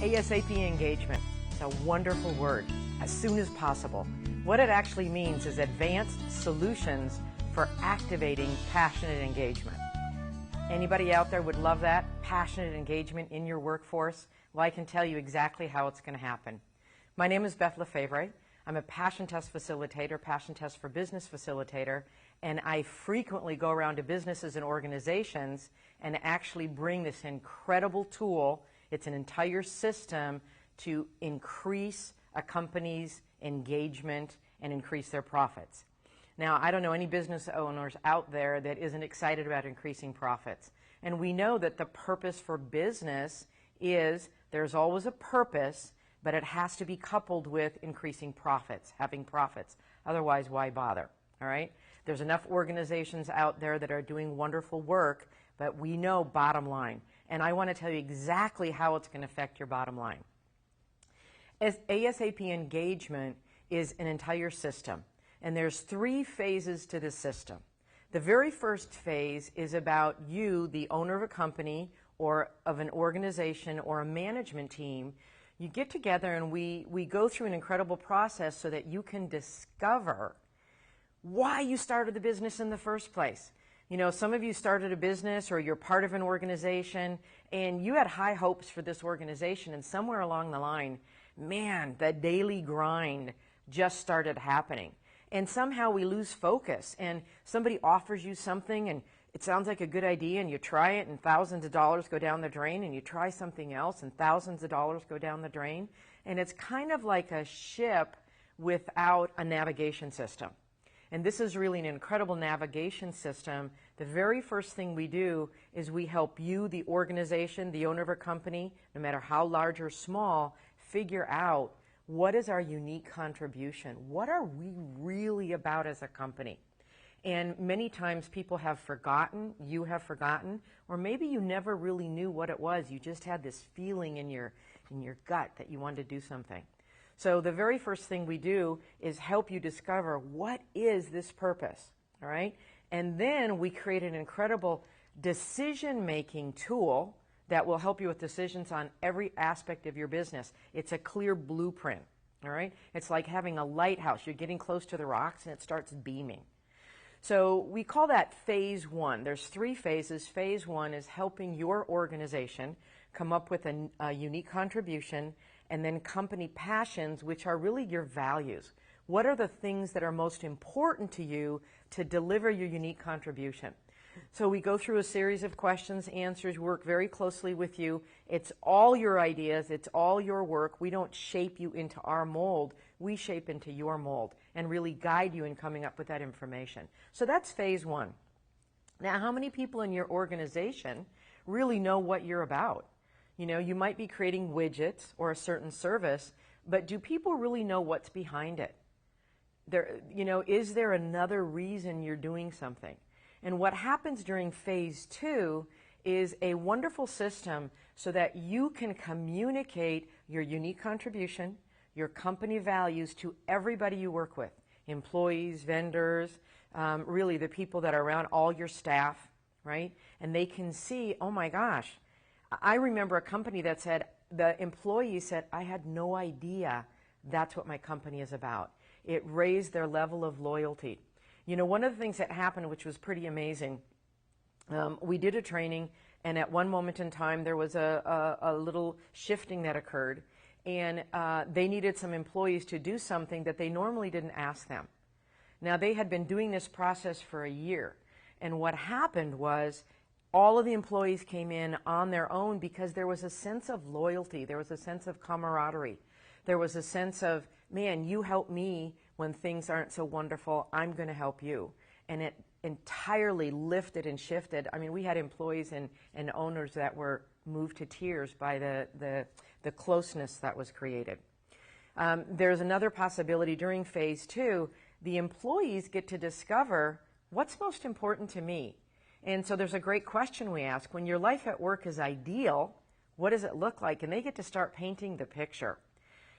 ASAP engagement. It's a wonderful word. As soon as possible. What it actually means is advanced solutions for activating passionate engagement. Anybody out there would love that? Passionate engagement in your workforce? Well, I can tell you exactly how it's going to happen. My name is Beth Lefevre. I'm a passion test facilitator, passion test for business facilitator, and I frequently go around to businesses and organizations and actually bring this incredible tool. It's an entire system to increase a company's engagement and increase their profits. Now, I don't know any business owners out there that isn't excited about increasing profits. And we know that the purpose for business is there's always a purpose, but it has to be coupled with increasing profits, having profits. Otherwise, why bother? All right? There's enough organizations out there that are doing wonderful work, but we know bottom line. And I want to tell you exactly how it's going to affect your bottom line. ASAP engagement is an entire system. And there's 3 phases to this system. The very first phase is about you, the owner of a company or of an organization or a management team. You get together and we go through an incredible process so that you can discover why you started the business in the first place. You know, some of you started a business or you're part of an organization and you had high hopes for this organization, and somewhere along the line, man, the daily grind just started happening. And somehow we lose focus, and somebody offers you something and it sounds like a good idea, and you try it and thousands of dollars go down the drain, and you try something else and thousands of dollars go down the drain. And it's kind of like a ship without a navigation system. And this is really an incredible navigation system. The very first thing we do is we help you, the organization, the owner of a company, no matter how large or small, figure out what is our unique contribution? What are we really about as a company? And many times people have forgotten, you have forgotten, or maybe you never really knew what it was. You just had this feeling in your gut that you wanted to do something. So the very first thing we do is help you discover what is this purpose, all right? And then we create an incredible decision-making tool that will help you with decisions on every aspect of your business. It's a clear blueprint, all right? It's like having a lighthouse. You're getting close to the rocks and it starts beaming. So we call that phase 1. There's 3 phases. Phase 1 is helping your organization come up with a unique contribution, and then company passions, which are really your values. What are the things that are most important to you to deliver your unique contribution? So we go through a series of questions, answers, work very closely with you. It's all your ideas. It's all your work. We don't shape you into our mold. We shape into your mold and really guide you in coming up with that information. So that's phase 1. Now, how many people in your organization really know what you're about? You know, you might be creating widgets or a certain service, but do people really know what's behind it? Is there another reason you're doing something? And what happens during phase 2 is a wonderful system so that you can communicate your unique contribution, your company values to everybody you work with, employees, vendors, really the people that are around, all your staff, right? And they can see, oh my gosh, I remember a company that said, the employee said, I had no idea that's what my company is about. It raised their level of loyalty. You know, one of the things that happened, which was pretty amazing, we did a training, and at one moment in time, there was a little shifting that occurred, and they needed some employees to do something that they normally didn't ask them. Now, they had been doing this process for a year, and what happened was all of the employees came in on their own because there was a sense of loyalty. There was a sense of camaraderie. There was a sense of, man, you help me when things aren't so wonderful, I'm going to help you. And it entirely lifted and shifted. I mean, we had employees and owners that were moved to tears by the closeness that was created. There's another possibility during phase 2. The employees get to discover what's most important to me. And so there's a great question we ask. When your life at work is ideal, what does it look like? And they get to start painting the picture.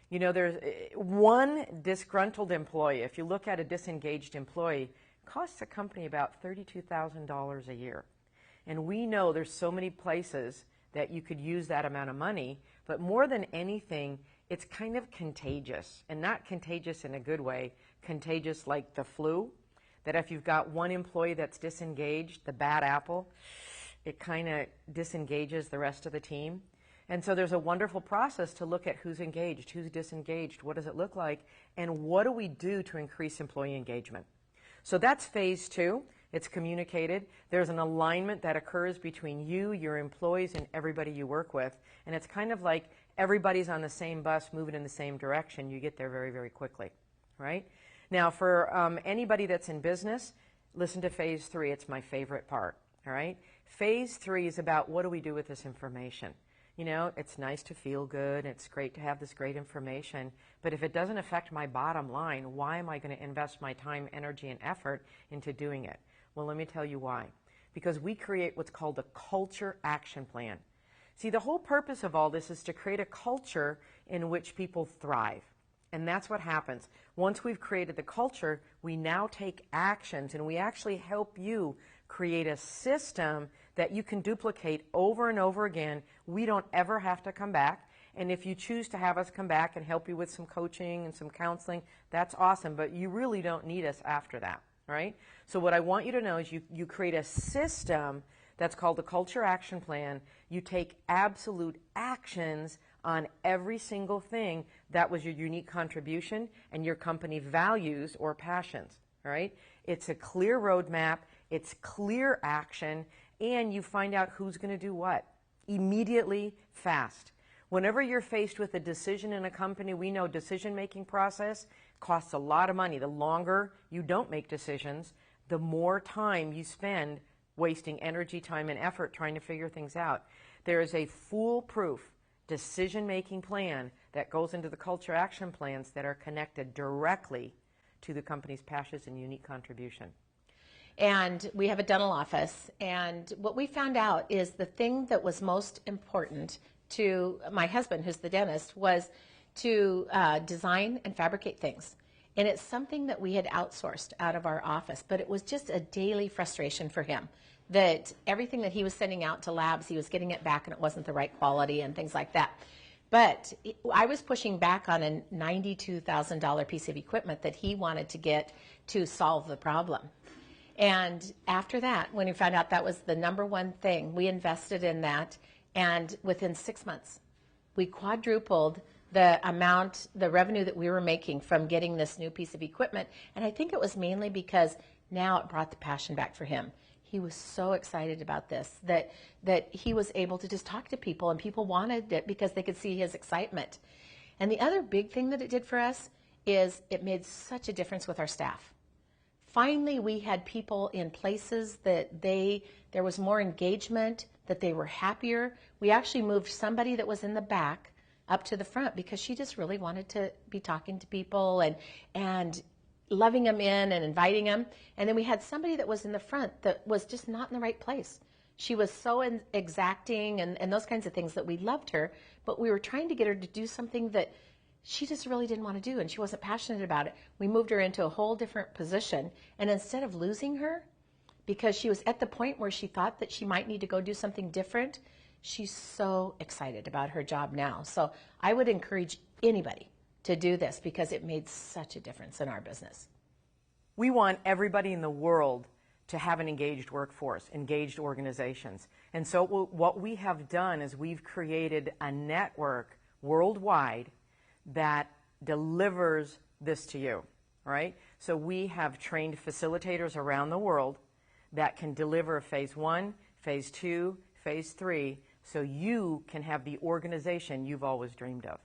You know, there's one disgruntled employee. If you look at a disengaged employee, costs the company about $32,000 a year. And we know there's so many places that you could use that amount of money. But more than anything, it's kind of contagious, and not contagious in a good way, contagious like the flu, that if you've got one employee that's disengaged, the bad apple, it kind of disengages the rest of the team. And so there's a wonderful process to look at who's engaged, who's disengaged, what does it look like, and what do we do to increase employee engagement. So that's phase 2. It's communicated. There's an alignment that occurs between you, your employees, and everybody you work with. And it's kind of like everybody's on the same bus moving in the same direction. You get there very, very quickly, right? Now, for anybody that's in business, listen to phase 3. It's my favorite part, all right? Phase 3 is about what do we do with this information. You know, it's nice to feel good. It's great to have this great information. But if it doesn't affect my bottom line, why am I going to invest my time, energy, and effort into doing it? Well, let me tell you why. Because we create what's called a culture action plan. See, the whole purpose of all this is to create a culture in which people thrive. And that's what happens. Once we've created the culture, we now take actions, and we actually help you create a system that you can duplicate over and over again. We don't ever have to come back. And if you choose to have us come back and help you with some coaching and some counseling, that's awesome. But you really don't need us after that, right? So what I want you to know is you create a system that's called the Culture Action Plan. You take absolute actions on every single thing that was your unique contribution and your company values or passions, all right? It's a clear roadmap. It's clear action, and you find out who's going to do what immediately, fast. Whenever you're faced with a decision in a company, we know decision-making process costs a lot of money. The longer you don't make decisions, the more time you spend wasting energy, time, and effort trying to figure things out. There is a foolproof decision-making plan that goes into the culture action plans that are connected directly to the company's passions and unique contribution. And we have a dental office, and what we found out is the thing that was most important to my husband, who's the dentist, was to design and fabricate things. And it's something that we had outsourced out of our office, but it was just a daily frustration for him that everything that he was sending out to labs, he was getting it back and it wasn't the right quality and things like that. But I was pushing back on a $92,000 piece of equipment that he wanted to get to solve the problem. And after that, when we found out that was the number one thing, we invested in that, and within 6 months, we quadrupled the amount, the revenue that we were making from getting this new piece of equipment. And I think it was mainly because now it brought the passion back for him. He was so excited about this that he was able to just talk to people, and people wanted it because they could see his excitement. And the other big thing that it did for us is it made such a difference with our staff. Finally, we had people in places that there was more engagement, that they were happier. We actually moved somebody that was in the back up to the front because she just really wanted to be talking to people and loving them in and inviting them. And then we had somebody that was in the front that was just not in the right place. She was so exacting and those kinds of things that we loved her, but we were trying to get her to do something that she just really didn't want to do, and she wasn't passionate about it. We moved her into a whole different position, and instead of losing her, because she was at the point where she thought that she might need to go do something different, she's so excited about her job now. So I would encourage anybody to do this because it made such a difference in our business. We want everybody in the world to have an engaged workforce, engaged organizations. And so what we have done is we've created a network worldwide that delivers this to you, all right? So we have trained facilitators around the world that can deliver phase 1, phase 2, phase 3, so you can have the organization you've always dreamed of.